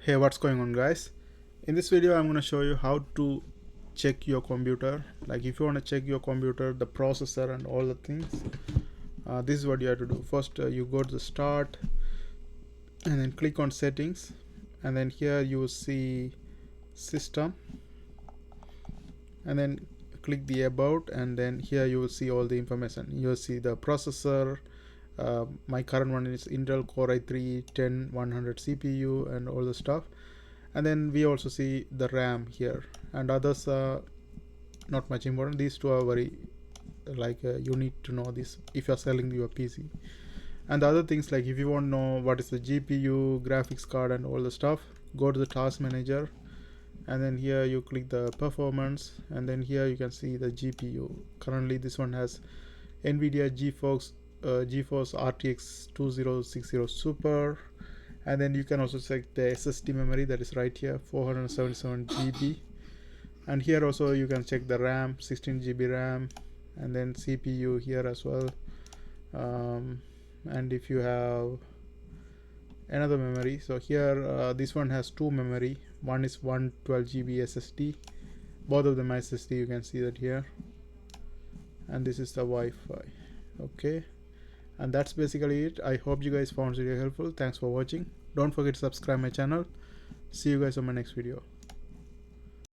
Hey, what's going on, guys? In this video I'm going to show you how to check your computer. Like if you want to check your computer, the processor and all the things, this is what you have to do. First you go to the start and then click on settings, and then here you will see system, and then click the about, and then here you will see all the information. You will see the processor. My current one is Intel Core i3 10100 CPU and all the stuff. And then we also see the RAM here, and others are not much important. These two are very you need to know this if you're selling your PC. And the other things, like if you want to know what is the GPU, graphics card and all the stuff, go to the task manager, and then here you click the performance, and then here you can see the GPU. Currently this one has NVIDIA GeForce RTX 2060 Super. And then you can also check the SSD memory, that is right here, 477 GB. And here also you can check the RAM, 16 GB RAM, and then CPU here as well. And if you have another memory, so here this one has two memory. One is 112 GB SSD, both of them SSD, you can see that here. And this is the Wi-Fi. Okay, and that's basically it. I hope you guys found this video helpful. Thanks for watching. Don't forget to subscribe my channel. See you guys on my next video.